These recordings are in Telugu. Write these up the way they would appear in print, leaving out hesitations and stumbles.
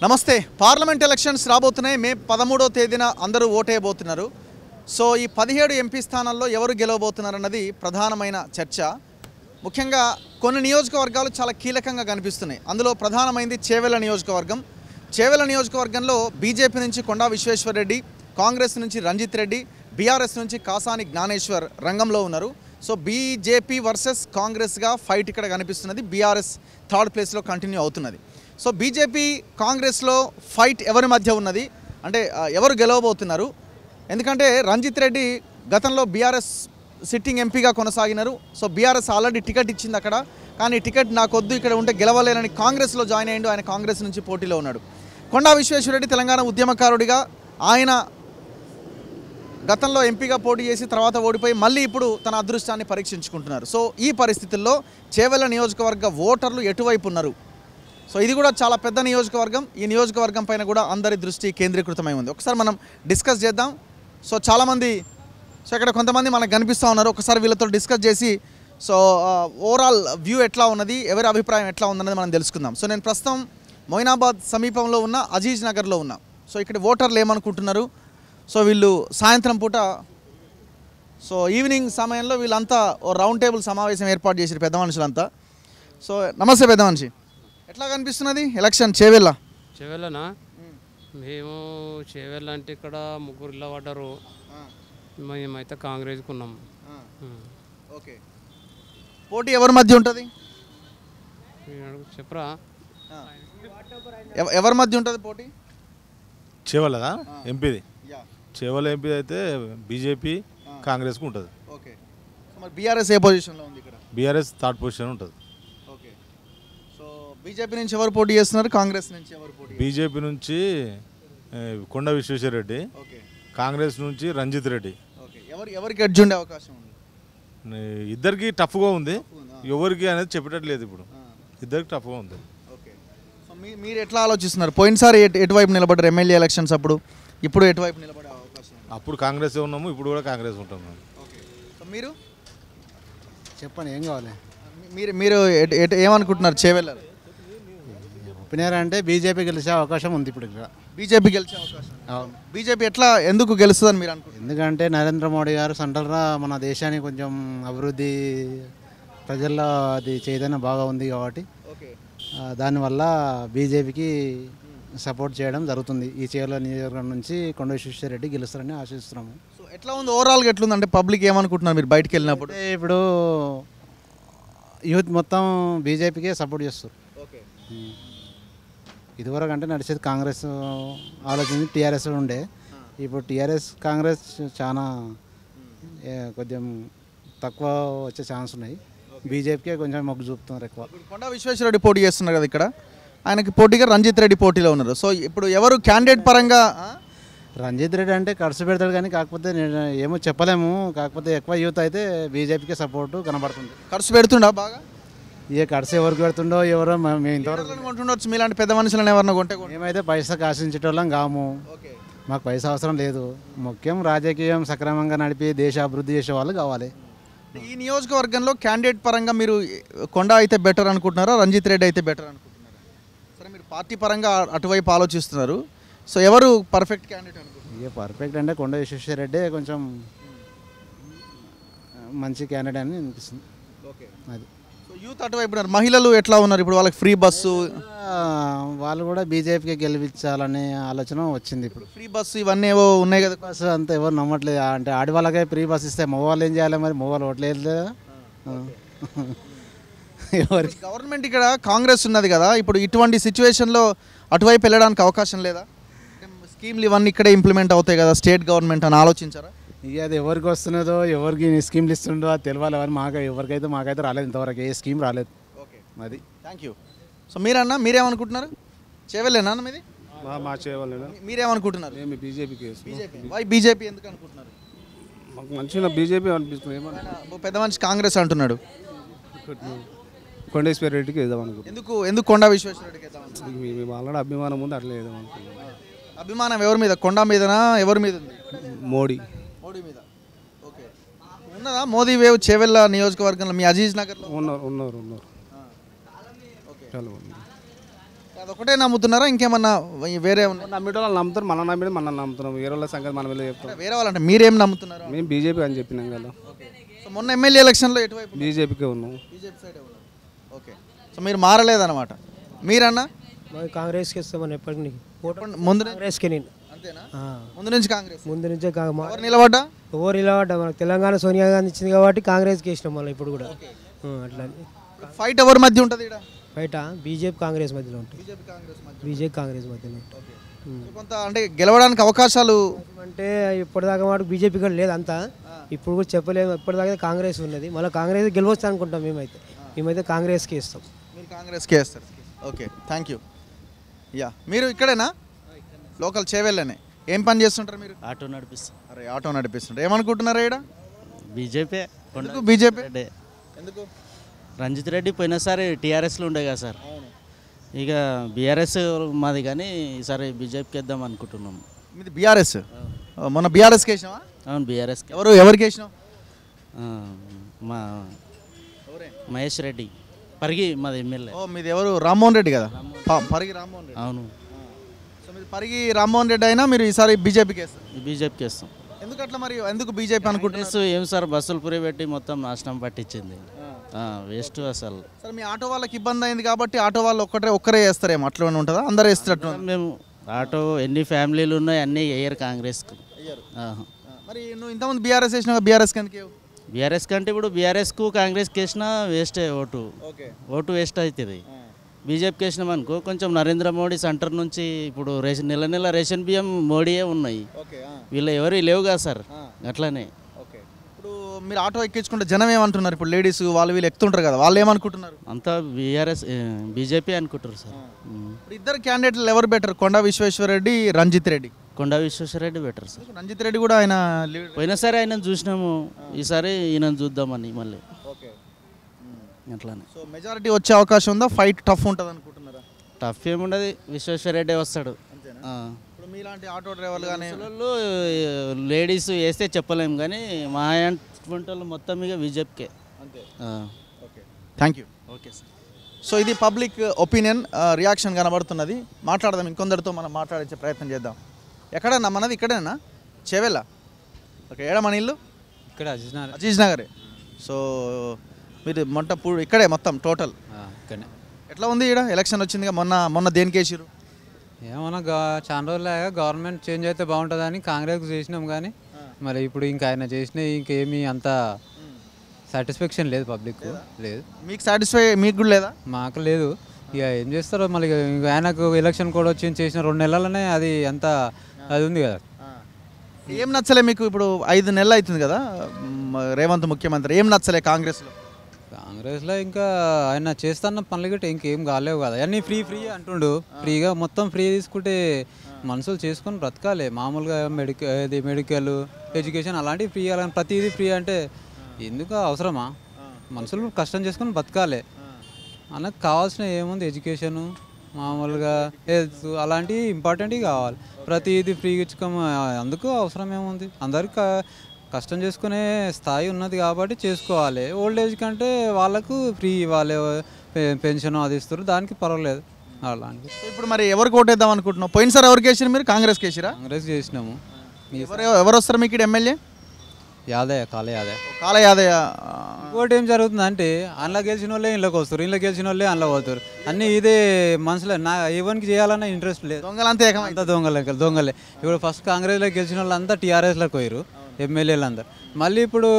నమస్తే. పార్లమెంట్ ఎలక్షన్స్ రాబోతున్నాయి. మే 13వ తేదీన అందరూ ఓటేయబోతున్నారు. సో ఈ 17 ఎంపీ స్థానాల్లో ఎవరు గెలవబోతున్నారన్నది ప్రధానమైన చర్చ. ముఖ్యంగా కొన్ని నియోజకవర్గాలు చాలా కీలకంగా కనిపిస్తున్నాయి. అందులో ప్రధానమైనది చేవెళ్ల నియోజకవర్గం. చేవెళ్ల నియోజకవర్గంలో బీజేపీ నుంచి కొండా విశ్వేశ్వరరెడ్డి, కాంగ్రెస్ నుంచి రంజిత్ రెడ్డి, బీఆర్ఎస్ నుంచి కాసాని జ్ఞానేశ్వర్ రంగంలో ఉన్నారు. సో బీజేపీ వర్సెస్ కాంగ్రెస్గా ఫైట్ ఇక్కడ కనిపిస్తున్నది. బీఆర్ఎస్ థర్డ్ ప్లేస్లో కంటిన్యూ అవుతున్నది. సో బీజేపీ కాంగ్రెస్లో ఫైట్ ఎవరి మధ్య ఉన్నది అంటే ఎవరు గెలవబోతున్నారు? ఎందుకంటే రంజిత్ రెడ్డి గతంలో బీఆర్ఎస్ సిట్టింగ్ ఎంపీగా కొనసాగినారు. సో బీఆర్ఎస్ ఆల్రెడీ టికెట్ ఇచ్చింది అక్కడ. కానీ టికెట్ నాకొద్దు, ఇక్కడ ఉంటే గెలవలేనని కాంగ్రెస్లో జాయిన్ అయ్యిండు. ఆయన కాంగ్రెస్ నుంచి పోటీలో ఉన్నాడు. కొండా విశ్వేశ్వరరెడ్డి తెలంగాణ ఉద్యమకారుడిగా ఆయన గతంలో ఎంపీగా పోటీ చేసి తర్వాత ఓడిపోయి మళ్ళీ ఇప్పుడు తన అదృష్టాన్ని పరీక్షించుకుంటున్నారు. సో ఈ పరిస్థితుల్లో చేవెళ్ల నియోజకవర్గ ఓటర్లు ఎటువైపు ఉన్నారు? సో ఇది కూడా చాలా పెద్ద నియోజకవర్గం. ఈ నియోజకవర్గం పైన కూడా అందరి దృష్టి కేంద్రీకృతమై ఉంది. ఒకసారి మనం డిస్కస్ చేద్దాం. సో చాలామంది ఇక్కడ కొంతమంది మనకు కనిపిస్తూ ఉన్నారు. ఒకసారి వీళ్ళతో డిస్కస్ చేసి సో ఓవరాల్ వ్యూ ఎట్లా ఉన్నది, ఎవరి అభిప్రాయం ఎట్లా ఉందన్నది మనం తెలుసుకుందాం. సో నేను ప్రస్తుతం మొయినాబాద్ సమీపంలో ఉన్న అజీజ్ నగర్లో ఉన్నా. సో ఇక్కడ ఓటర్లు ఏమనుకుంటున్నారు? సో వీళ్ళు సాయంత్రం పూట సో ఈవినింగ్ సమయంలో వీళ్ళంతా ఓ రౌండ్ టేబుల్ సమావేశం ఏర్పాటు చేశారు పెద్ద మనుషులంతా. సో నమస్తే పెద్ద మనిషి, ఎట్లా కనిపిస్తున్నది ఎలక్షన్ చేవెళ్ళ? చేవెళ్ళనా? మేము చేవెళ్ళ అంటే ఇక్కడ ముగ్గురు ఇళ్ళ పడ్డారు. మేమైతే కాంగ్రెస్కి ఉన్నాం. ఓకే, పోటీ ఎవరి మధ్య ఉంటుంది చెప్పరా? ఎవరి మధ్య ఉంటుంది పోటీ? చేవెళ్ళదా ఎంపీది? చేవెళ్ళ ఎంపీ అయితే బీజేపీ కాంగ్రెస్కి ఉంటుంది. ఓకే, మరి బీఆర్ఎస్ ఏ పొజిషన్లో ఉంది ఇక్కడ? బీఆర్ఎస్ థర్డ్ పొజిషన్ ఉంటుంది. ఓకే, సో బీజేపీ నుంచి ఎవరు పోటీ చేస్తున్నారు? కాంగ్రెస్ నుంచి ఎవరు పోటీ? బీజేపీ నుంచి కొండా విశ్వేశ్వరరెడ్డి, కాంగ్రెస్ నుంచి రంజిత్ రెడ్డి. ఓకే, ఎవరికి ఎడ్జ్ ఉండే అవకాశం ఉంది? ఇద్దరికి టఫ్గా ఉంది. ఎవరికి అనేది చెప్పేటట్లేదు. ఇప్పుడు ఇద్దరికి టఫ్గా ఉంది. ఓకే, సో మీరు ఎట్లా ఆలోచిస్తున్నారు? పోయినసారి ఎటువైపు నిలబడ్డారు ఎమ్మెల్యే ఎలక్షన్స్ అప్పుడు? ఇప్పుడు ఎటువైపు నిలబడే అవకాశం? అప్పుడు కాంగ్రెస్ ఉన్నాము, ఇప్పుడు కూడా కాంగ్రెస్ ఉంటాం. ఓకే, సో మీరు చెప్పండి, ఏం కావాలి? మీరు ఏమనుకుంటున్నారు చేవెళ్ళారు? ఒపీనియన్ అంటే బీజేపీ గెలిచే అవకాశం ఉంది ఇప్పుడు ఇక్కడ. బీజేపీ గెలిచే అవకాశం? అవును. బీజేపీ ఎట్లా ఎందుకు గెలుస్తుందని మీరు అనుకుంటున్నారు? ఎందుకంటే నరేంద్ర మోడీ గారు సెంట్రల్గా మన దేశాన్ని కొంచెం అభివృద్ధి, ప్రజల్లో అది చైతన్యం బాగా ఉంది కాబట్టి ఓకే, దానివల్ల బీజేపీకి సపోర్ట్ చేయడం జరుగుతుంది. ఈ చేవెళ్ళ నియోజకవర్గం నుంచి కొండా విశ్వేశ్వరరెడ్డి గెలుస్తారని ఆశిస్తున్నాము. సో ఎట్లా ఉంది ఓవరాల్గా ఎట్లుంది అంటే పబ్లిక్ ఏమనుకుంటున్నారు మీరు బయటకు వెళ్ళినప్పుడు? ఇప్పుడు యూత్ మొత్తం బీజేపీకే సపోర్ట్ చేస్తారు. ఓకే, ఇదివరకు అంటే నడిచేది కాంగ్రెస్ ఆలోచన, టీఆర్ఎస్ ఉండే. ఇప్పుడు టీఆర్ఎస్ కాంగ్రెస్ చాలా కొంచెం తక్కువ వచ్చే ఛాన్స్ ఉన్నాయి. బీజేపీకే కొంచెం మొగ్గు చూపుతున్నారు ఎక్కువ. కొండా విశ్వేశ్వరరెడ్డి పోటీ చేస్తున్నారు కదా ఇక్కడ, ఆయనకి పోటీగా రంజిత్ రెడ్డి పోటీలో ఉన్నారు. సో ఇప్పుడు ఎవరు క్యాండిడేట్ పరంగా? రంజిత్ రెడ్డి అంటే ఖర్చు పెడతాడు కానీ కాకపోతే నేను ఏమో చెప్పలేము. కాకపోతే ఎక్కువ యూత్ అయితే బీజేపీకే సపోర్టు కనబడుతుంది. ఖర్చు పెడుతుండా బాగా? ఏ ఖర్చు ఎవరికి పెడుతుండో ఎవరో మేము ఇంతవరకు కొంటుండొచ్చు. మీలాంటి పెద్ద మనుషులను ఎవరన్నా కొంటే మేమైతే పైసా ఆశించేటోళ్ళం కాము. మాకు పైసా అవసరం లేదు. ముఖ్యం రాజకీయం సక్రమంగా నడిపి దేశ అభివృద్ధి చేసే వాళ్ళు కావాలి. ఈ నియోజకవర్గంలో క్యాండిడేట్ పరంగా మీరు కొండా అయితే బెటర్ అనుకుంటున్నారా, రంజిత్ రెడ్డి అయితే బెటర్ అనుకుంటున్నారా? సరే, మీరు పార్టీ పరంగా అటువైపు ఆలోచిస్తున్నారు. సో ఎవరు పర్ఫెక్ట్ క్యాండిడేట్ అనుకుంటున్నారు? ఇక పర్ఫెక్ట్ అంటే కొండా విశ్వేశ్వరరెడ్డి కొంచెం మంచి క్యాండిడేట్ అని అనిపిస్తుంది. ఓకే, అది. సో యూత్ అటువైపు ఉన్నారు. మహిళలు ఎట్లా ఉన్నారు ఇప్పుడు? వాళ్ళకి ఫ్రీ బస్సు, వాళ్ళు కూడా బీజేపీకి గెలిపించాలనే ఆలోచన వచ్చింది. ఇప్పుడు ఫ్రీ బస్సు ఇవన్నీ ఏవో ఉన్నాయి కదా. బస్సు అంతా ఎవరు నమ్మట్లేదు. అంటే ఆడవాళ్ళకే ఫ్రీ బస్ ఇస్తే మగవాళ్ళు ఏం చేయాలి? మరి మగవాళ్ళు ఓట్లేదు లేదా? ఎవరికి గవర్నమెంట్ ఇక్కడ కాంగ్రెస్ ఉన్నది కదా, ఇప్పుడు ఇటువంటి సిచ్యువేషన్లో అటువైపు వెళ్ళడానికి అవకాశం లేదా? స్కీమ్లు ఇవన్నీ ఇక్కడే ఇంప్లిమెంట్ అవుతాయి కదా స్టేట్ గవర్నమెంట్ అని ఆలోచించారా? ఇక అది ఎవరికి వస్తున్నదో, ఎవరికి స్కీమ్లు ఇస్తుండో అది తెలియాలి. ఎవరు మాకైతే రాలేదు ఇంతవరకు, ఏ స్కీమ్ రాలేదు. ఓకే, అది. Thank you. సో మీరేమనుకుంటున్నారు? చేవెళ్ళేనా మీది? మా చేయాలి. మీరేమనుకుంటున్నారు? మేము బీజేపీకి బీజేపీ. వై బీజేపీ ఎందుకు అనుకుంటున్నారు? మాకు మంచిగా బీజేపీ అనిపిస్తుంది. పెద్ద మనిషి కాంగ్రెస్ అంటున్నాడు. కొండా విశ్వేశ్వరరెడ్డికి వేద్దాం అనుకుంటున్నాం. ఎందుకు కొండా విశ్వేశ్వరరెడ్డికి వేద్దాం? మేము ఆల్రెడీ అభిమానం ఉంది, అట్లా వేద్దాం అనుకుంటున్నాం. అభిమానం ఎవరి మీద? కొండా మీదనా ఎవరి మీద ఉంది? మోడీ మీద. ఓకే, ఉన్నదా మోదీ వేవ్ చేవెళ్ళ నియోజకవర్గంలో మీ అజీజ్ నగర్లో? ఉన్నారు. ఓకే, చాలా ఉంది. అదొకటే నమ్ముతున్నారా ఇంకేమన్నా వేరే ఉన్నాయి? నమ్మేటో వాళ్ళు నమ్ముతారు, మనం నమ్మేది మనం నమ్ముతున్నాం, వేరే వాళ్ళ సంగతి మనం వెళ్ళి చెప్తాం. వేరే వాళ్ళంటే మీరేం నమ్ముతున్నారు? మేము బీజేపీ అని చెప్పినాం కదా, సో మొన్న ఎమ్మెల్యే ఎలక్షన్లో ఎటువైపు? బీజేపీకే ఉన్నాం. బీజేపీ సైడే ఉన్నారు. ఓకే, సో మీరు మారలేదన్నమాట. మీరన్నా మరి కాంగ్రెస్కి ఇస్తామని ఎప్పటికి ముందు నుంచి కాంగ్రెస్కి నేను అంతేనా? ఆ, ముందు నుంచి కాంగ్రెస్. ముందు నుంచే ఎవరు నిలబడ్డా? ఎవరు ఇలా పడ్డా మనకు తెలంగాణ సోనియా గాంధీ ఇచ్చింది కాబట్టి కాంగ్రెస్కి ఇష్టం మళ్ళీ ఇప్పుడు కూడా అట్లా ఫైట్ ఎవరి మధ్య ఉంటుంది ఇక్కడ? బయట బీజేపీ కాంగ్రెస్ మధ్యలో ఉంటుంది. బీజేపీ కాంగ్రెస్ మధ్య. బీజేపీ కాంగ్రెస్ మధ్యలో ఉంటుంది. సో కొంత అంటే గెలవడానికి అవకాశాలు అంటే ఇప్పటిదాకా మాట బీజేపీ కూడా లేదు అంతా, ఇప్పుడు కూడా చెప్పలేము. ఇప్పటిదాకా కాంగ్రెస్ ఉన్నది, మళ్ళీ కాంగ్రెస్ గెలవచ్చు అనుకుంటాం. మేమైతే కాంగ్రెస్కి ఇస్తాం. మీరు కాంగ్రెస్కి వేస్తారు. Okay, thank you. యా, మీరు ఇక్కడేనా? లోకల్ చేవెళ్ళనే. ఏం పని చేస్తుంటారు మీరు? ఆటో నడిపిస్తాం. అరే ఆటో నడిపిస్తుంటారు. ఏమనుకుంటున్నారా ఇక్కడ? బీజేపీ. ఎందుకు బీజేపీ? ఎందుకు? రంజిత్ రెడ్డి పోయినసారి టీఆర్ఎస్లో ఉండే కదా సార్, ఇక బీఆర్ఎస్ మాది, కానీ ఈసారి బీజేపీకి వేద్దాం అనుకుంటున్నాం. మీది బీఆర్ఎస్? మొన్న బీఆర్ఎస్కి వేసినావా? అవును, బీఆర్ఎస్కి. ఎవరికి వేసినావు? మా మహేష్ రెడ్డి పరిగి మాది ఎమ్మెల్యే. ఓ, మీది ఎవరు? రామ్మోహన్ రెడ్డి కదా, పరిగి రామ్మోహన్ రెడ్డి. అవును, సో మీది పరిగి రామ్మోహన్ రెడ్డి అయినా మీరు ఈసారి బీజేపీకి వేస్తారు. బీజేపీకి వేస్తాం. ఎందుకు అట్లా మరి? ఎందుకు బీజేపీ అనుకుంటున్నారు? కాంగ్రెస్ ఏం సార్ బస్సులు పురి పెట్టి మొత్తం నాశనం పట్టించింది, వేస్ట్ అసలు. సార్ మీ ఆటో వాళ్ళకి ఇబ్బంది అయింది కాబట్టి ఆటో వాళ్ళు ఒక్కరే వేస్తారేమో, అట్లా ఉంటుందా? అందరూ వేస్తున్నట్టు. మేము ఆటో ఎన్ని ఫ్యామిలీలు ఉన్నాయి అన్నీ వేయరు కాంగ్రెస్కు. మరి నువ్వు ఇంతకుముందు బీఆర్ఎస్ వేసినావు, బీఆర్ఎస్కి ఎందుకు వేయవు? బీఆర్ఎస్ కంటే ఇప్పుడు బీఆర్ఎస్కు కాంగ్రెస్కి వేసినా వేస్టే, ఓటు వేస్ట్ అవుతుంది. బీజేపీకి వేసినాం అనుకో, కొంచెం నరేంద్ర మోడీ సెంటర్ నుంచి ఇప్పుడు నెల నెల రేషన్ బియ్యం మోడీయే ఉన్నాయి, వీళ్ళు ఎవరు లేవు కదా సార్, అట్లానే. ఇప్పుడు మీరు ఆటో ఎక్కించుకుంటే జనం ఏమంటున్నారు? ఇప్పుడు లేడీస్ వాళ్ళు వీళ్ళు ఎక్కుతుంటారు కదా, వాళ్ళు ఏమనుకుంటున్నారు? అంతా బీజేపీ అనుకుంటారు సార్. ఇప్పుడు ఇద్దరు క్యాండిడేట్లు ఎవరు బెటర్? కొండా విశ్వేశ్వరరెడ్డి, రంజిత్ రెడ్డి. కొండా విశ్వేశ్వరరెడ్డి బెటర్ సార్. రంజిత్ రెడ్డి కూడా ఆయన పోయినసారి ఆయన చూసినాము, ఈసారి ఈయన చూద్దామని మళ్ళీ అట్లానే. సో మెజారిటీ వచ్చే అవకాశం ఉందా? ఫైట్ టఫ్ ఉంటుంది అనుకుంటున్నారా? టఫ్ ఏముండదు, విశ్వేశ్వరరెడ్డి వస్తాడు. ఇప్పుడు మీలాంటి ఆటో డ్రైవర్లు కానీ వాళ్ళు లేడీస్ వేస్తే చెప్పలేము, కానీ మా వాళ్ళు మొత్తం ఇక బీజేపీకే. అంతే. Okay, thank you. Okay sir. So ఇది పబ్లిక్ ఒపీనియన్ రియాక్షన్ కనబడుతున్నది. మాట్లాడదాం, ఇంకొందరితో మనం మాట్లాడించే ప్రయత్నం చేద్దాం. ఎక్కడన్నా మనది? ఇక్కడేనా? చేవెళ్ళ? ఓకే, ఏడా మన ఇల్లు? ఇక్కడ అజీజ్ నగరే. సో మీరు ఇక్కడే మొత్తం టోటల్ ఇక్కడనే. ఎట్లా ఉంది ఇక్కడ? ఎలక్షన్ వచ్చిందిగా, మొన్న దేనికి వేసిరు? ఏమన్నా చాలా రోజులు గవర్నమెంట్ చేంజ్ అయితే బాగుంటుందని కాంగ్రెస్ చేసినాం, కానీ మరి ఇప్పుడు ఇంకా ఆయన చేసిన ఇంకేమీ అంత సాటిస్ఫాక్షన్ లేదు, పబ్లిక్ లేదు. మీకు సాటిస్ఫై మీకు కూడా లేదా? మాకు లేదు. ఇక ఏం చేస్తారో మళ్ళీ, ఆయనకు ఎలక్షన్ కూడా వచ్చి చేసిన 2 నెలలనే అది అంతా అది ఉంది కదా. ఏం నచ్చలే మీకు? ఇప్పుడు 5 నెలలు అవుతుంది కదా రేవంత్ ముఖ్యమంత్రి, ఏం నచ్చలే కాంగ్రెస్లో? కాంగ్రెస్లో ఇంకా ఆయన చేస్తున్న పనులు గట్టి ఇంకేం కాలేవు కదా, అన్నీ ఫ్రీ అంటుండు. ఫ్రీగా మొత్తం ఫ్రీ తీసుకుంటే మనుషులు చేసుకొని బ్రతకాలి. మామూలుగా మెడికల్ ఎడ్యుకేషన్ అలాంటివి ఫ్రీ అలా ప్రతిదీ ఫ్రీ అంటే ఎందుకు అవసరమా? మనుషులు కష్టం చేసుకొని బతకాలి. మనకు కావాల్సిన ఏముంది, ఎడ్యుకేషను మామూలుగా హెల్త్ అలాంటివి ఇంపార్టెంట్వి కావాలి. ప్రతిదీ ఫ్రీగా ఇచ్చుకోమ అందుకు అవసరం ఏముంది? అందరికి కష్టం చేసుకునే స్థాయి ఉన్నది కాబట్టి చేసుకోవాలి. ఓల్డ్ ఏజ్ కంటే వాళ్ళకు ఫ్రీ ఇవ్వాలి, పెన్షన్ అది ఇస్తారు, దానికి పర్వాలేదు అలాంటి. ఇప్పుడు మరి ఎవరికి ఓటేద్దాం అనుకుంటున్నాం? పోయినసారి ఎవరికి వేసారు మీరు? కాంగ్రెస్కి వేసిరా? కాంగ్రెస్ చేసినాము. ఎవరు వస్తారు మీకు ఇక్కడ ఎమ్మెల్యే? యాదయ్య, కాల యాదయ్య. ఇంకోటి ఏం జరుగుతుందంటే అందులో గెలిచిన వాళ్ళే ఇంట్లోకి వస్తారు, ఇంట్లో గెలిచిన వాళ్ళే అందులో పోతారు. అన్నీ ఇదే మనసులో ఎవరికి చేయాలన్న ఇంట్రెస్ట్ లేదు. దొంగలంతా అంతా దొంగలే. ఇప్పుడు ఫస్ట్ కాంగ్రెస్లో గెలిచిన వాళ్ళంతా టీఆర్ఎస్లోకి పోయారు ఎమ్మెల్యేలు అందరు. మళ్ళీ ఇప్పుడు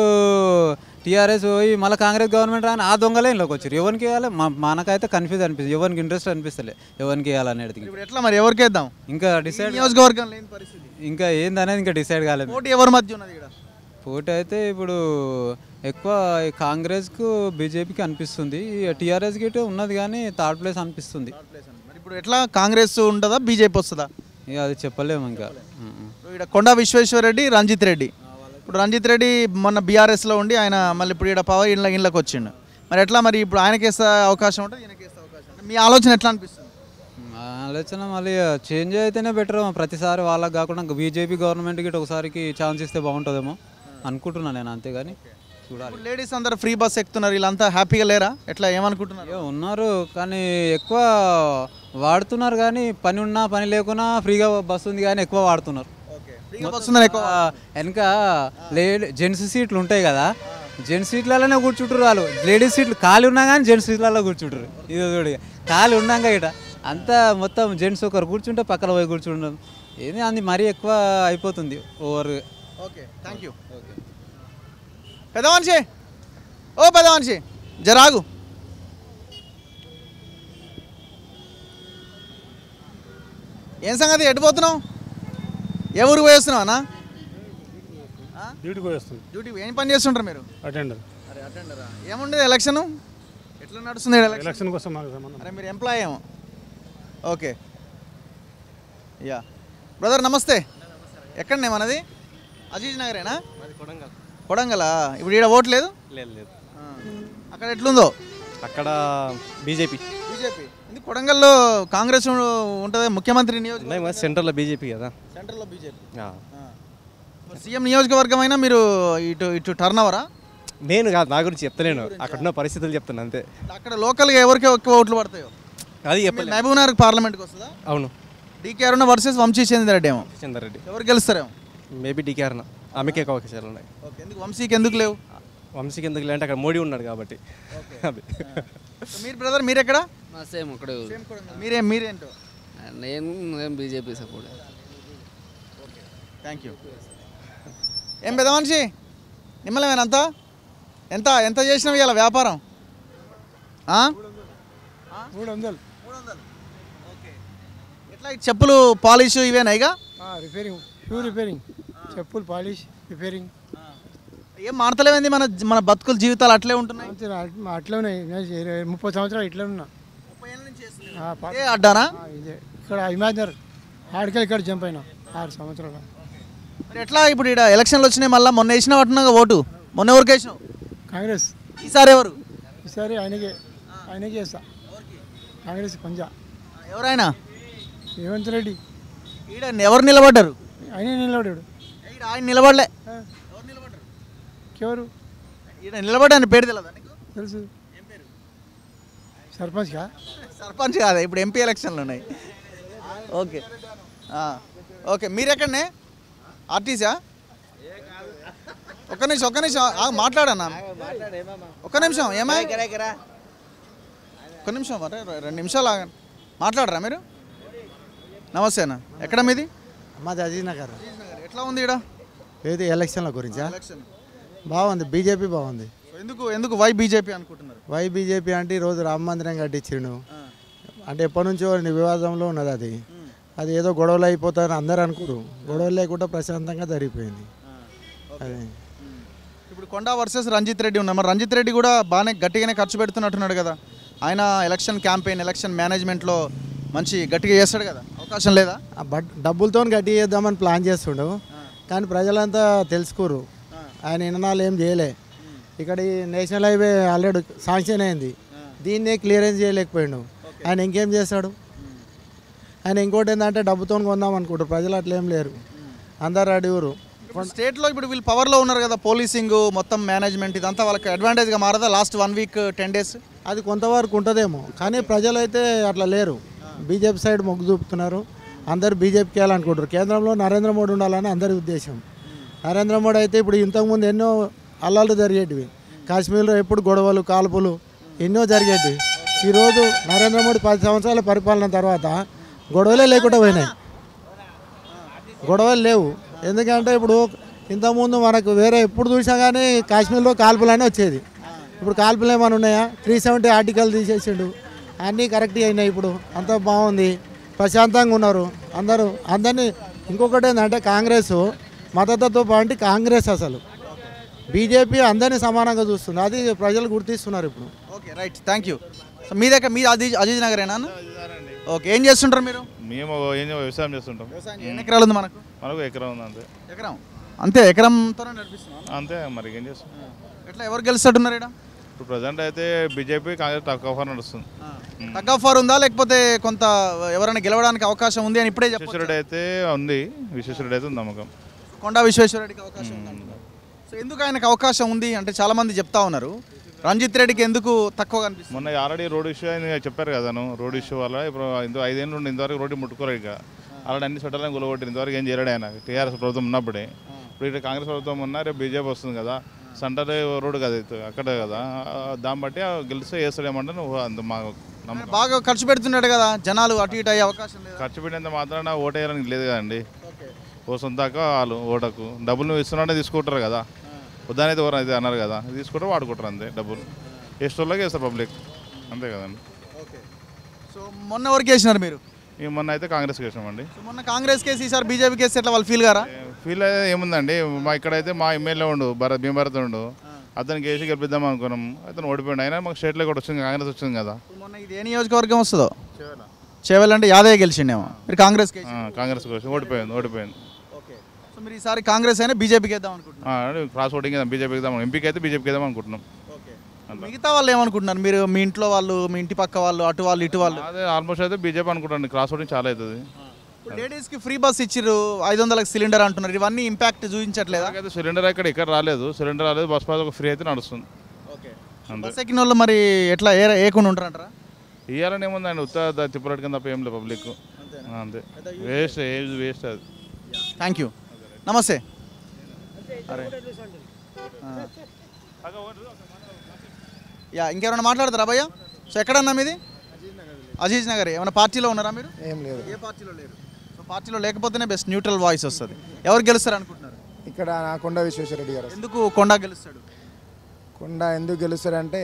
టీఆర్ఎస్ పోయి మళ్ళీ కాంగ్రెస్ గవర్నమెంట్ రాని ఆ దొంగలే ఇంట్లోకి వచ్చారు. ఎవరికి వేయాలి మనకైతే కన్ఫ్యూజ్ అనిపిస్తుంది, ఎవరికి ఇంట్రెస్ట్ అనిపిస్తలే ఎవరికి వేయాలనేది. ఇప్పుడు ఎట్లా మరి ఎవరికి వేద్దాం? ఇంకా డిసైడ్ నియోజకవర్గం లేని పరిస్థితి, ఇంకా ఏందనేది ఇంకా డిసైడ్ కాలేదు. పోటీ ఎవరి మధ్య ఉన్నది ఇక్కడ? పోటీ అయితే ఇప్పుడు ఎక్కువ కాంగ్రెస్కు బీజేపీకి అనిపిస్తుంది, టీఆర్ఎస్కి ఇటు ఉన్నది కానీ థర్డ్ ప్లేస్ అనిపిస్తుంది. ఇప్పుడు ఎట్లా కాంగ్రెస్ ఉంటుందా బీజేపీ వస్తుందా? ఇక అది చెప్పలేము ఇంకా. ఇక్కడ కొండా విశ్వేశ్వరరెడ్డి, రంజిత్ రెడ్డి. ఇప్పుడు రంజిత్ రెడ్డి మొన్న బీఆర్ఎస్లో ఉండి ఆయన మళ్ళీ ఇప్పుడు ఇక్కడ పవర్ ఇళ్ళకి వచ్చిండు. మరి ఎట్లా మరి ఇప్పుడు ఆయనకేస్తే అవకాశం ఉంటుంది, ఈయనకేస్తే అవకాశం ఉంటుంది? మీ ఆలోచన ఎట్లా అనిపిస్తుంది? ఆలోచన మళ్ళీ చేంజ్ అయితేనే బెటర్. ప్రతిసారి వాళ్ళకి కాకుండా బీజేపీ గవర్నమెంట్కి ఒకసారికి ఛాన్స్ ఇస్తే బాగుంటుందేమో అనుకుంటున్నాను నేను, అంతేగాని చూడాలి. లేడీస్ అందరు ఫ్రీ బస్ ఎక్కుతున్నారు, వీళ్ళంతా హ్యాపీగా లేరా? ఎట్లా ఏమనుకుంటున్నారు? ఉన్నారు కానీ ఎక్కువ వాడుతున్నారు, కానీ పని ఉన్నా పని లేకున్నా ఫ్రీగా బస్సు ఉంది కానీ ఎక్కువ వాడుతున్నారు. ఫ్రీగా బస్ ఉందని ఎక్కువ వెనక జెంట్స్ సీట్లు ఉంటాయి కదా, జెంట్స్ సీట్లలోనే కూర్చుంటారు వాళ్ళు. లేడీస్ సీట్లు ఖాళీ ఉన్నా కానీ జెంట్స్ సీట్లలో కూర్చుంటారు. ఇది చూడు, ఖాళీ ఉన్నాక ఇట అంతా మొత్తం జెంట్స్ ఒకరు కూర్చుంటే పక్కన పోయి కూర్చుంటాం. ఏది అది మరీ ఎక్కువ అయిపోతుంది ఓవర్. Okay, thank you. పెద్ద మనిషి, ఓ పెద్ద మనిషి జరాగు. ఏం సంగతి, ఎటు పోతున్నావు? ఏ ఊరికి పోయి వస్తున్నావు అన్న? డ్యూటీకి పోయి వస్తుంది. డ్యూటీ ఏం పని చేస్తుంటారు మీరు? అటెండర్. అరే అటెండరా? ఏముండదు ఎలక్షన్ ఎట్లా నడుస్తుంది? ఎలక్షన్ కోసం మాకు సంబంధం. అరే మీరు ఎంప్లాయ్ ఏమో. ఓకే, యా బ్రదర్ నమస్తే. ఎక్కడనే మనది? అజీజ్ నగరేనా? కొడంగలా. ఇప్పుడు ఈడ ఓటు లేదు? లేదు. అక్కడ ఎట్లుందో? అక్కడ బీజేపీ. ఎందుకు కొడంగల్లో కాంగ్రెస్ ఉంటుంది? ముఖ్యమంత్రి నియోజకవర్గం సెంట్రల్లో బీజేపీ కదా. సెంట్రల్లో బీజేపీ. సీఎం నియోజకవర్గం అయినా మీరు ఇటు టర్న్ అవరా? నేను కాదు, నా గురించి చెప్తలేను, అక్కడ ఉన్న పరిస్థితులు చెప్తాను అంతే. అక్కడ లోకల్గా ఎవరికి ఎక్కువ ఓట్లు పడతాయో అది చెప్పలేదు. మహబూబ్ నగర్ పార్లమెంట్కి వస్తుందా? అవును. డీకే అరుణ వర్సెస్ వంశీ చంద్రెడ్డి ఏమో. చంద్రెడ్డి ఎవరు గెలుస్తారేమో? మేబీ డీకే అరుణ. ఆమెకే అవకాశాలు ఉన్నాయి. ఓకే, ఎందుకు వంశీకి ఎందుకు లేవు? వంశీకి ఎందుకు లేదంటే అక్కడ మోడీ ఉన్నాడు కాబట్టి. అది మీరు బ్రదర్ మీరు ఎక్కడ? సేమ్ అక్కడే. మీరేంటో? నేను BJP support. Okay, thank you. ఏం పెద్ద మనిషి నిమ్మలమేనంతా? ఎంత ఎంత చేసినావు ఇవాళ వ్యాపారం? 300. ఓకే, ఎట్లా చెప్పులు పాలిష్ ఇవేనా? ఇక రిపేరింగ్, ప్యూర్ రిపేరింగ్, చెప్పులు పాలిష్ రిపేరింగ్. ఏం మాడతలేమైంది? మన బతుకుల జీవితాలు అట్లే ఉంటున్నాయి. అట్లే ఉన్నాయి. 30 సంవత్సరాలు ఇట్లే ఉన్నా. అడ్డానా? ఇదే ఇక్కడ ఇమాజినర్ ఆడికెళ్ళి ఇక్కడ జంప్ అయినా 6 సంవత్సరాలు. మరి ఎట్లా ఇప్పుడు ఇక్కడ ఎలక్షన్లు వచ్చినాయి మళ్ళీ? మొన్న వేసిన పట్టున్నాగా ఓటు. మొన్న ఎవరికి వేసినావు? కాంగ్రెస్. ఈసారి ఎవరు? ఈసారి ఆయనకే వేస్తా. కాంగ్రెస్ పంజా. ఎవరైనా? రేవంత్ రెడ్డి. ఈడ ఎవరు నిలబడ్డారు? ఆయన నిలబడ్డాడు. ఆయన నిలబడలే. ఎవరు? ఈడ నిలబడ్డాను పేరు తెలియదా నీకు? తెలుసు. సర్పంచ్గా? సర్పంచ్ కాదా, ఇప్పుడు ఎంపీ ఎలక్షన్లు ఉన్నాయి. ఓకే ఓకే, మీరు ఎక్కడనే? ఆర్టీసా? ఒక్క నిమిషం మాట్లాడన్నా. ఒక్క నిమిషం. ఏమై ఒక్క నిమిషం, అరే 2 నిమిషాలు ఆగండి. మాట్లాడరా మీరు? నమస్తే అన్న. ఎక్కడ మీది? మాది అజీజ్ నగర్. ఎట్లా ఉంది ఇక్కడ? ఏది ఎలక్షన్ల గురించా? బాగుంది, బీజేపీ బాగుంది. ఎందుకు వై బీజేపీ అనుకుంటున్నారు? వై బీజేపీ అంటే ఈరోజు రామ మందిరం కట్టించిండు. అంటే ఎప్పటి నుంచో వివాదంలో ఉన్నది అది. అది ఏదో గొడవలు అయిపోతారని అందరూ అనుకోరు. గొడవలు లేకుండా ప్రశాంతంగా జరిగిపోయింది. అదే ఇప్పుడు కొండా వర్సెస్ రంజిత్ రెడ్డి ఉన్నారు. మరి రంజిత్ రెడ్డి కూడా బాగానే గట్టిగానే ఖర్చు పెడుతున్నట్టున్నాడు కదా. ఆయన ఎలక్షన్ క్యాంపెయిన్, ఎలక్షన్ మేనేజ్మెంట్లో మంచి గట్టిగా చేస్తాడు కదా, అవకాశం లేదా? డబ్బులతో గట్టి చేద్దామని ప్లాన్ చేస్తుండు, కానీ ప్రజలంతా తెలుసుకోరు. ఆయన ఇన్నాళ్ళు ఏం చేయలే. ఇక్కడ ఈ నేషనల్ హైవే ఆల్రెడీ శాంక్షన్ అయింది, దీన్నే క్లియరెన్స్ చేయలేకపోయాడు. ఆయన ఇంకేం చేస్తాడు? ఆయన ఇంకోటి ఏంటంటే డబ్బుతో కొందాం అనుకుంటారు. ప్రజలు అట్లేం లేరు, అందరు అడిగారు. స్టేట్లో ఇప్పుడు వీళ్ళు పవర్లో ఉన్నారు కదా, పోలీసింగ్ మొత్తం మేనేజ్మెంట్ ఇదంతా వాళ్ళకి అడ్వాంటేజ్గా మారదా? లాస్ట్ 1 వీక్ 10 డేస్ అది కొంతవరకు ఉంటుందేమో, కానీ ప్రజలైతే అట్లా లేరు. బీజేపీ సైడ్ మొగ్గు చూపుతున్నారు. అందరు బీజేపీకి వెళ్ళాలనుకుంటారు. కేంద్రంలో నరేంద్ర మోడీ ఉండాలని అందరి ఉద్దేశం. నరేంద్ర మోడీ అయితే ఇప్పుడు ఇంతకుముందు ఎన్నో అల్లాలు జరిగేటివి. కాశ్మీర్లో ఎప్పుడు గొడవలు, కాల్పులు ఎన్నో జరిగేటివి. ఈరోజు నరేంద్ర మోడీ 10 సంవత్సరాల పరిపాలన తర్వాత గొడవలే లేకుండా పోయినాయి. గొడవలు లేవు. ఎందుకంటే ఇప్పుడు ఇంతకుముందు మనకు వేరే ఎప్పుడు చూసినా కానీ కాశ్మీర్లో కాల్పులనే వచ్చేది. ఇప్పుడు కాల్పులు ఏమైనా ఉన్నాయా? 370 ఆర్టికల్ తీసేసిండు, అన్నీ కరెక్ట్గా అయినాయి. ఇప్పుడు అంతా బాగుంది, ప్రశాంతంగా ఉన్నారు అందరినీ. ఇంకొకటి ఏంటంటే కాంగ్రెస్ మద్దతుతో పాటు కాంగ్రెస్ అసలు బీజేపీ అందరినీ సమానంగా చూస్తుంది. అది ప్రజలు గుర్తిస్తున్నారు ఇప్పుడు. Okay, right, thank you. So మీ దగ్గర మీ అజీజ్ నగరేనా? ఓకే, ఏం చేస్తుంటారు మీరు? మేము వ్యవసాయం చేస్తుంటాం. ఎన్ని ఎకరాలు ఉంది మనకు? మనకు ఎకరం ఉంది. అంతే. ఎకరం అంతే? ఎకరంతోనే నడిపిస్తున్నాం అంతే. మరి ఏం చేస్తాం? ఎట్లా ఎవరు గెలుస్తాడున్నారు ఇక్కడ? ఇప్పుడు ప్రజెంట్ అయితే బీజేపీ, కాంగ్రెస్ తక్కువ ఆఫర్ నడుస్తుంది. తగ్గ ఆఫర్ ఉందా, లేకపోతే కొంత ఎవరైనా గెలవడానికి అవకాశం ఉంది అని ఇప్పుడే చెప్పారు? విశ్వేశ్వరుడు అయితే ఉంది, విశ్వేశ్వరుడు అయితే ఉంది నమ్మకం. కొండా విశ్వేశ్వరరెడ్డికి అవకాశం ఉంది. సో ఎందుకు ఆయనకు అవకాశం ఉంది అంటే చాలామంది చెప్తా ఉన్నారు, రంజిత్ రెడ్డికి ఎందుకు తక్కువ కనిపిస్తుంది? మొన్న ఆల్రెడీ రోడ్ ఇష్యూ అని చెప్పారు కదా, రోడ్ ఇష్యూ వల్ల ఇప్పుడు 5 ఏళ్ళు నుండి ఇంతవరకు రోడ్డు ముట్టుకోలేదు. ఇక ఆల్రెడీ అన్ని చట్టాలను గులగొట్టిన ఇంతవరకు ఏం చేయలేడు ఆయన. టీఆర్ఎస్ ప్రభుత్వం ఉన్నప్పుడే, ఇప్పుడు ఇక్కడ కాంగ్రెస్ ప్రభుత్వం ఉన్నా రేపు బీజేపీ వస్తుంది కదా, సెంటర్ రోడ్డు కదా అక్కడ కదా, దాన్ని బట్టి గెలిస్తే చేస్తాడేమంటే మా నమ్మకం. బాగా ఖర్చు పెడుతున్నాడు కదా, జనాలు అటు ఇటు అయ్యే అవకాశం లేదు. ఖర్చు పెట్టినంత మాత్రాన ఓటేయడానికి లేదు కదండి. ఓ సొంతాక వాళ్ళు ఓటకు డబ్బులు నువ్వు ఇస్తున్నట్టే తీసుకుంటారు కదా, ఉదాహరణ ఎవరు అయితే అన్నారు కదా, తీసుకుంటారు వాడుకుంటారు అంతే. డబ్బులు వేసేటోళ్ళకి వేస్తారు పబ్లిక్, అంతే కదండి. సో మొన్న ఎవరికి వేసినారు మీరు? మేము మొన్న అయితే కాంగ్రెస్కి వేసినామండి. మొన్న కాంగ్రెస్ కేసు ఈసారి బీజేపీ కేసు ఎట్లా వాళ్ళు ఫీల్ గారా? ఫీల్ అయితే ఏముందండి, మా ఇక్కడైతే మా ఎమ్మెల్యే ఉండు భీమభరత్ ఉండు, అతనికి వేసి గెలిపిద్దాం అనుకున్నాం, అతను ఓడిపోయాడు. అయినా మాకు స్టేట్లో కూడా వచ్చింది, కాంగ్రెస్ వచ్చింది కదా. మొన్న ఇది ఏ నియోజకవర్గం వస్తుందో? చేవెళ్ళ అంటే యాదయ్య గెలిచిండేమో, మీరు కాంగ్రెస్ కాంగ్రెస్ వచ్చి ఓడిపోయింది. సో మీరు ఈసారి కాంగ్రెస్ అయినా బీజేపీకి వేద్దాం అనుకుంటున్నాం? క్రాస్ ఓటింగ్ కదా, బీజేపీకి వేద్దాం, ఎంపీకి అయితే బీజేపీకి వేద్దాం అనుకుంటున్నాం. మిగతా వాళ్ళు ఏమనుకుంటున్నారు? మీరు మీ ఇంట్లో వాళ్ళు, మీ ఇంటి పక్క వాళ్ళు, అటు వాళ్ళు ఇటు వాళ్ళు? అదే ఆల్మోస్ట్ అయితే బీజేపీ అనుకుంటాను, క్రాస్ ఓటింగ్ చాలా అవుతుంది. లేడీస్కి ఫ్రీ బస్ ఇచ్చిర్రు, 500లకు సిలిండర్ అంటున్నారు, ఇవన్నీ ఇంపాక్ట్ చూపించట్లేదా? అయితే సిలిండర్ ఇక్కడ రాలేదు, బస్ పాస్ ఒక ఫ్రీ అయితే నడుస్తుంది. బస్ ఎక్కిన వాళ్ళు మరి ఎట్లా ఏకుండా ఉంటారంటారా? ఇవ్వాలని ఏముందండి, ఉత్తర తిప్పరాటి కింద తప్ప ఏం లేదు పబ్లిక్, అంతే. వేస్ట్ అది. Thank you. నమస్తే. అరే యా, ఇంకెవరైనా మాట్లాడతారా భయ్య? సో ఎక్కడన్నా మీది? అజీజ్ నగర్. ఏమైనా పార్టీలో ఉన్నారా మీరు? ఏం లేదు. ఏ పార్టీలో లేరు? సో పార్టీలో లేకపోతేనే బెస్ట్ న్యూట్రల్ వాయిస్ వస్తుంది. ఎవరు గెలుస్తారు అనుకుంటున్నారు? ఇక్కడ కొండా విశ్వేశ్వరరెడ్డి గారు. ఎందుకు కొండా గెలుస్తాడు? కొండా ఎందుకు గెలుస్తాడంటే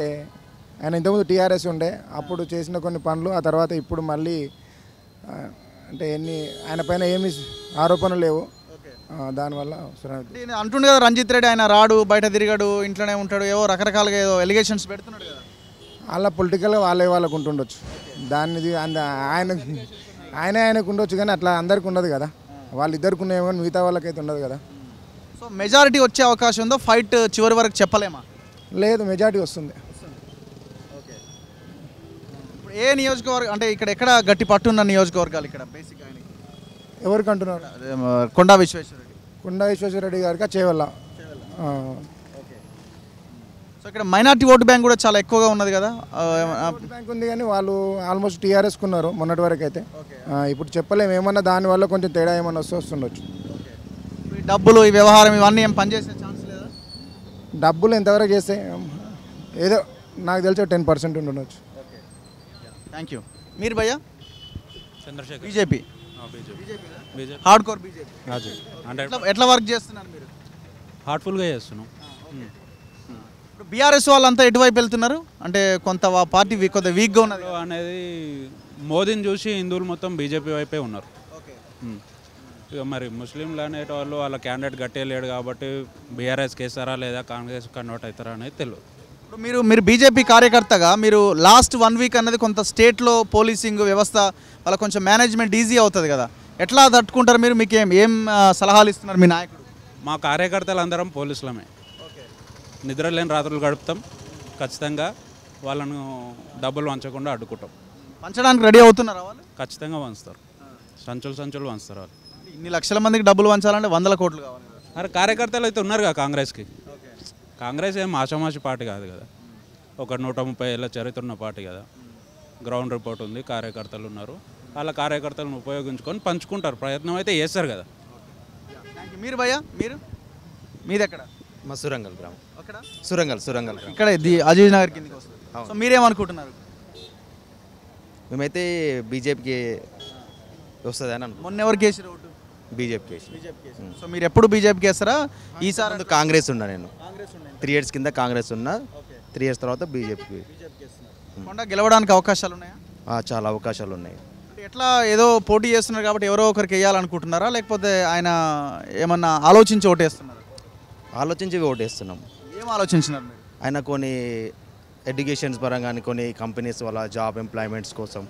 ఆయన ఇంతకుముందు టీఆర్ఎస్ ఉండే, అప్పుడు చేసిన కొన్ని పనులు, ఆ తర్వాత ఇప్పుడు మళ్ళీ అంటే ఆయన పైన ఏమి ఆరోపణలు లేవు, దానివల్ల అంటుండే కదా రంజిత్ రెడ్డి ఆయన రాడు, బయట తిరిగాడు, ఇంట్లోనే ఉంటాడు, ఏవో రకరకాలుగా ఏదో ఎలిగేషన్స్ పెడుతున్నాడు కదా. వాళ్ళ పొలిటికల్గా వాళ్ళకు ఉంటుండొచ్చు, దాన్ని ఆయనకు ఉండొచ్చు, కానీ అట్లా అందరికి ఉండదు కదా, వాళ్ళిద్దరికి ఉన్నాయేమో కానీ మిగతా వాళ్ళకైతే ఉండదు కదా. సో మెజారిటీ వచ్చే అవకాశం ఉందో? ఫైట్ చివరి వరకు చెప్పలేమా? లేదు, మెజారిటీ వస్తుంది. ఇప్పుడు ఏ నియోజకవర్గం అంటే ఎక్కడ గట్టి పట్టున్న నియోజకవర్గాలు ఇక్కడ బేసిక్గా ఎవరికి అంటున్నారు? కొండా విశ్వేశ్వరరెడ్డి గారికి చేవల్ల. సో ఇక్కడ మైనార్టీ ఓటు బ్యాంక్ కూడా చాలా ఎక్కువగా ఉన్నది కదా. ఓటు బ్యాంక్ ఉంది కానీ వాళ్ళు ఆల్మోస్ట్ టీఆర్ఎస్కి ఉన్నారు మొన్నటి వరకు అయితే. ఇప్పుడు చెప్పలేము, ఏమన్నా దానివల్ల కొంచెం తేడా ఏమన్నా వస్తుండొచ్చు. డబ్బులు, ఈ వ్యవహారం ఇవన్నీ ఏం పనిచేసే ఛాన్స్ లేదా? డబ్బులు ఎంతవరకు చేస్తే ఏదో నాకు తెలిసి 10% ఉండొచ్చు. Thank you. మీరు భయ్యా? Chandrashekar. BJP. BJP hard core BJP. ఎట్లా వర్క్ చేస్తున్నారు మీరు? హార్ట్ఫుల్గా చేస్తున్నాం. ఇప్పుడు బీఆర్ఎస్ వాళ్ళంతా ఎటువైపు వెళ్తున్నారు అంటే కొంత పార్టీ కొద్దిగా వీక్గా ఉన్నది అనేది మోదీని చూసి హిందువులు మొత్తం బీజేపీ వైపే ఉన్నారు. ఇక మరి ముస్లింలు అనేటవాళ్ళు వాళ్ళ క్యాండిడేట్ గట్టేయలేడు కాబట్టి బీఆర్ఎస్కి వేస్తారా లేదా కాంగ్రెస్ కన్వర్ట్ అవుతారా అనేది తెలియదు. ఇప్పుడు మీరు బీజేపీ కార్యకర్తగా మీరు లాస్ట్ 1 వీక్ అన్నది కొంత స్టేట్లో పోలీసింగ్ వ్యవస్థ వాళ్ళ కొంచెం మేనేజ్మెంట్ ఈజీ అవుతుంది కదా, ఎట్లా తట్టుకుంటారు మీరు? మీకు ఏం సలహాలు ఇస్తున్నారు మీ నాయకుడు? మా కార్యకర్తలు అందరం పోలీసులమే, నిద్ర లేని రాత్రులు గడుపుతాం, ఖచ్చితంగా వాళ్ళను డబ్బులు వంచకుండా అడ్డుకుంటాం. పంచడానికి రెడీ అవుతున్నారా వాళ్ళు? ఖచ్చితంగా వంచుతారు, సంచులు వంచుతారు వాళ్ళు. ఇన్ని లక్షల మందికి డబ్బులు వంచాలంటే 100 కోట్లు కావాలి. అరే కార్యకర్తలు అయితే ఉన్నారుగా కాంగ్రెస్కి. కాంగ్రెస్ ఏం ఆషామాషి పార్టీ కాదు కదా, ఒక 130 ఏళ్ళ చరిత్ర ఉన్న పార్టీ కదా. గ్రౌండ్ రిపోర్ట్ ఉంది, కార్యకర్తలు ఉన్నారు, వాళ్ళ కార్యకర్తలను ఉపయోగించుకొని పంచుకుంటారు, ప్రయత్నం అయితే చేస్తారు కదా. మీరు భయ్యా, మీది ఎక్కడ? మా సురంగల్ గ్రామం. అక్కడ సురంగల్ ఇక్కడ అజీజ్ నగర్ కిందకి వస్తుంది. సో మీరేమనుకుంటున్నారు? మేమైతే బీజేపీకి వస్తుంది అని మొన్న ఎవరికి వేసారు ఓటు? బీజేపీకి. సో మీరు ఎప్పుడు బీజేపీకి వేస్తారా? ఈసారి కాంగ్రెస్ ఉన్నా నేను 3 years కింద కాంగ్రెస్ ఉన్నా, 3 years తర్వాత బీజేపీకి. కొండ గెలవడానికి అవకాశాలు ఉన్నాయా? చాలా అవకాశాలు ఉన్నాయి. ఎట్లా ఏదో పోటీ చేస్తున్నారు కాబట్టి ఎవరో ఒకరికి వేయాలనుకుంటున్నారా, లేకపోతే ఆయన ఏమన్నా ఆలోచించి ఓటేస్తున్నారా? ఆలోచించి ఓటేస్తున్నాం. ఏం ఆలోచించినారు మీరు? ఆయన కొన్ని ఎడ్యుకేషన్స్ పరంగా కొన్ని కంపెనీస్ వల్ల జాబ్ ఎంప్లాయ్మెంట్స్ కోసం,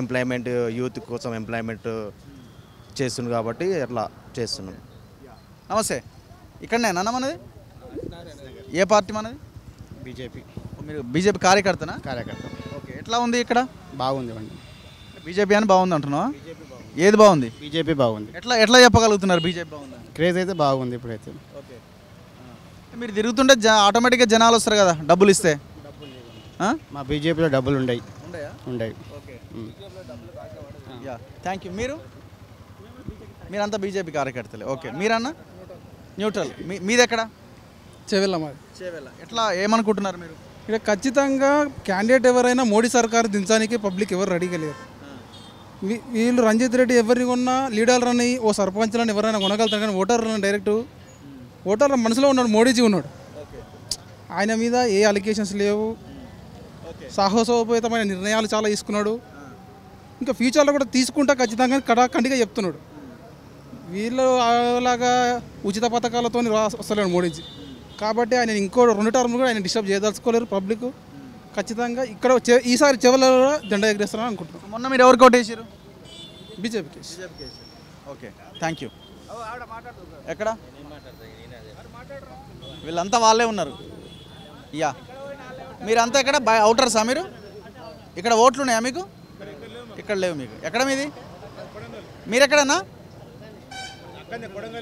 ఎంప్లాయ్మెంట్ యూత్ కోసం ఎంప్లాయ్మెంట్ చేస్తుంది కాబట్టి అట్లా చేస్తున్నాం. నమస్తే. ఇక్కడనేనా మనది? ఏ పార్టీ మనది? బీజేపీ. మీరు బీజేపీ కార్యకర్తనా? కార్యకర్త. ఓకే. ఎట్లా ఉంది ఇక్కడ? బాగుంది అండి. బీజేపీ అని బాగుంది అంటున్నావా? ఏది బాగుంది? బీజేపీ బాగుంది. ఎట్లా చెప్పగలుగుతున్నారు బీజేపీ బాగుంది? క్రేజ్ అయితే బాగుంది ఇప్పుడైతే. ఓకే. మీరు తిరుగుతుంటే ఆటోమేటిక్గా జనాలు వస్తారు కదా డబ్బులు ఇస్తే. మా బీజేపీలో డబ్బులు ఉండయి. Yeah thank you. మీరంతా బీజేపీ కార్యకర్తలే. ఓకే, మీరన్నా న్యూట్రల్. మీది ఎక్కడ? చేవెళ్ళ మాది. చేవెళ్ళ. ఎట్లా ఏమనుకుంటున్నారు మీరు? ఇక్కడ ఖచ్చితంగా క్యాండిడేట్ ఎవరైనా మోడీ సర్కారు దించడానికి పబ్లిక్ ఎవరు రెడీగా లేరు. వీళ్ళు రంజిత్ రెడ్డి ఎవరిని కొన్నా లీడర్లని ఓ సర్పంచ్లను ఎవరైనా కొనగలుగుతారు, కానీ ఓటర్లను డైరెక్ట్ ఓటర్ల మనసులో ఉన్నాడు మోడీజీ ఉన్నాడు. ఆయన మీద ఏ అలిగేషన్స్ లేవు, సాహసోపేతమైన నిర్ణయాలు చాలా తీసుకున్నాడు. ఇంకా ఫ్యూచర్లో కూడా తీసుకుంటా ఖచ్చితంగా కడాఖండిగా చెప్తున్నాడు. వీళ్ళు అలాగా ఉచిత పథకాలతో వస్తలేడు మోడీజీ. కాబట్టి ఆయన ఇంకో 2 టర్మ్లు కూడా ఆయన డిస్టర్బ్ చేయదలుచుకోలేరు పబ్లిక్. ఖచ్చితంగా ఇక్కడ ఈసారి చివరిలో జెండా ఎగరేస్తారని అనుకుంటున్నాం. మొన్న మీరు ఎవరికి ఓటేసారు? బీజేపీకి. Okay thank you. ఎక్కడ వీళ్ళంతా వాళ్ళే ఉన్నారు. యా మీరంతా ఎక్కడ అవుటర్సా మీరు? ఇక్కడ ఓట్లు ఉన్నాయా మీకు? ఇక్కడ లేవు మీకు. ఎక్కడ మీది? మీరెక్కడన్నా?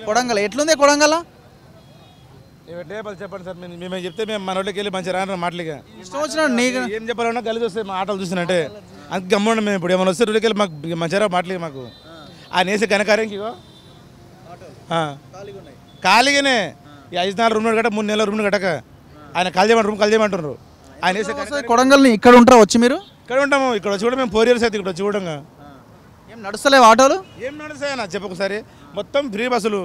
కొడంగల్. ఎట్లుంది కొడంగల్? చెప్పండి సార్, మేము చెప్తే మేము మన వాళ్ళకి వెళ్ళి మంచిగా రాను మాటలుగా ఇష్టం వచ్చిన నీకు ఏం చెప్పాలన్నా కలిసి వస్తే మా ఆటలు చూసినట్టే అంత గమ్ముండ. మేము ఇప్పుడు ఏమైనా వస్తే రోడ్డుకి వెళ్ళి మాకు మంచిగా మాటలుగా మాకు ఆయన వేసే ఘనకార్యంకి ఖాళీగానే 5-4 రూమ్ కట్ట 3 నెలల రూమ్ కట్టక ఆయన కాల్ చేయమంటున్నారు. ఆయన వేసే కొడంగల్ని ఇక్కడ ఉంటారా వచ్చి మీరు? ఇక్కడ ఉంటాము. ఇక్కడ వచ్చి కూడా మేము 4 years అయితే ఇక్కడ వచ్చి కూడా ఏం నడుస్తలేవు ఆటోలు? ఏం నడుస్తాయన్నా చెప్పొకసారి. మొత్తం ఫ్రీ బస్సులు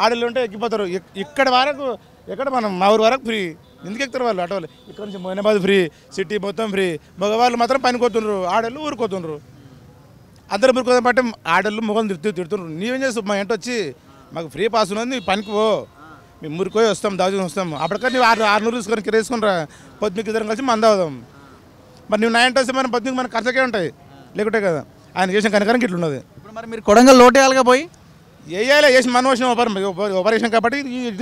ఆడలు ఉంటే ఎక్కిపోతారు. ఇక్కడ వరకు ఎక్కడ మనం మా ఊరు వరకు ఫ్రీ. ఎందుకు ఎక్కుతారు వాళ్ళు ఆటోలు? ఇక్కడ నుంచి మొయినాబాద్ ఫ్రీ, సిటీ మొత్తం ఫ్రీ. మగవాళ్ళు మాత్రం పని కొడుతుండ్రు, ఆడళ్ళు ఊరుకోతుండ్రు. అందరూ ఊరుకోదాం బట్టి ఆడళ్ళు మొగలు తిడుతుండ్రు. నీవేం చేస్తావు? మా ఇంటి వచ్చి మాకు ఫ్రీ పాస్ ఉన్నది, పనికి పో, మేము ఊరికోయి వస్తాం, దాచుకుని వస్తాం. అప్పటికని నువ్వు 600 తీసుకొని కిరేసుకుని పొద్దుకి ఇద్దరం కలిసి మంద అవుదాం. మరి నువ్వు నా ఇంటి వస్తే మనం పొద్దుకి మన ఖర్చుకే ఉంటాయి, లేకుంటే కదా. ఆయన చేసిన కనకరం ఇట్లా ఉన్నది. ఇప్పుడు మరి మీరు కొడంగల్ లోటేయాలిగా పోయి వేయాలి. వేసి మనం వచ్చిన ఆపరేషన్ కాబట్టి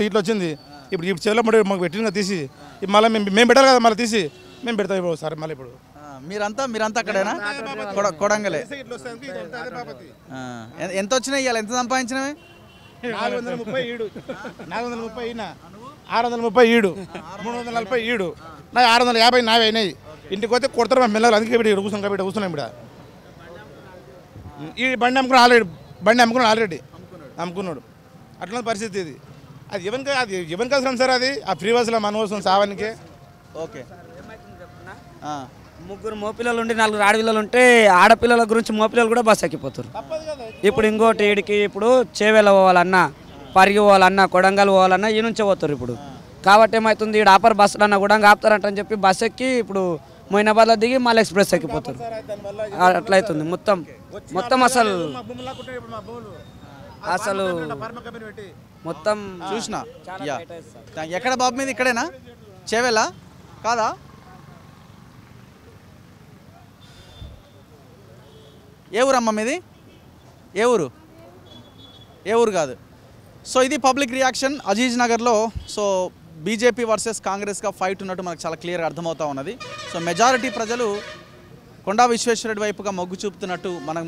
ఇట్లా వచ్చింది. ఇప్పుడు చెవులో మాకు పెట్టిన తీసి మళ్ళీ మేము పెట్టాలి కదా, మళ్ళీ తీసి మేము పెడతాం ఇప్పుడు సార్. మళ్ళీ ఇప్పుడు మీరంతా అక్కడేనా? కొడంగలే. ఎంత వచ్చినాయి ఇవాళ? ఎంత సంపాదించినవి? 437 430 ఈయన 630 ఈడు 340 ఈడు నా 650 నావే అయినాయి. ఇంటికి పోతే కొడతారు మా పిల్లలు. అందుకే ఇప్పుడు కూర్చున్నాం. ఇప్పుడు ఈ బండి అమ్ముకున్నాడు ఆల్రెడీ అమ్ముకున్నాడు. అట్లా పరిస్థితి ఇది. అది ఎవరికి అవసరం సార్? అది ఆ ఫ్రీ బస్సులో మన అవసరం సావానికి. ఓకే, 3 మోపిల్లలు ఉండి 4 ఆడపిల్లలు ఉంటే ఆడపిల్లల గురించి మోపిల్లలు కూడా బస్సు ఎక్కిపోతారు. ఇప్పుడు ఇంకోటి ఈడికి ఇప్పుడు చేవెళ్ళ పోవాలన్నా, పరిగి పోవాలన్నా, కొడంగల్ పోవాలన్నా ఈ నుంచే పోతారు. ఇప్పుడు కాబట్టి ఏమవుతుంది, ఈడ ఆపర్ బస్సులు అన్నా కూడా ఆపుతారంటని చెప్పి బస్సు ఎక్కి ఇప్పుడు మొయినాబాద్లో దిగి మళ్ళీ ఎక్స్ప్రెస్ ఎక్కిపోతారు. అట్లా అవుతుంది మొత్తం అసలు మొత్తం చూసిన. ఎక్కడ బాబు మీద? ఇక్కడేనా చేవెళ్ళ కాదా? ఏ ఊరు అమ్మ మీది? ఏ ఊరు కాదు. సో ఇది పబ్లిక్ రియాక్షన్ అజీజ్ నగర్లో. సో బీజేపీ వర్సెస్ కాంగ్రెస్గా ఫైట్ ఉన్నట్టు మనకు చాలా క్లియర్గా అర్థమవుతూ ఉన్నది. సో మెజారిటీ ప్రజలు కొండా విశ్వేశ్వరరెడ్డి వైపుగా మొగ్గు చూపుతున్నట్టు మనం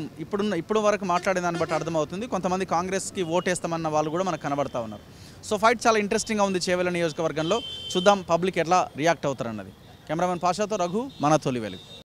ఇప్పుడు వరకు మాట్లాడే దాన్ని బట్టి అర్థమవుతుంది. కొంతమంది కాంగ్రెస్కి ఓటేస్తామన్న వాళ్ళు కూడా మనకు కనబడతా ఉన్నారు. సో ఫైట్ చాలా ఇంట్రెస్టింగ్గా ఉంది చేవెళ్ళ నియోజకవర్గంలో. చూద్దాం పబ్లిక్ ఎట్లా రియాక్ట్ అవుతారన్నది. కెమెరామెన్ పాషాతో రఘు, మన తొలి వెలుగు.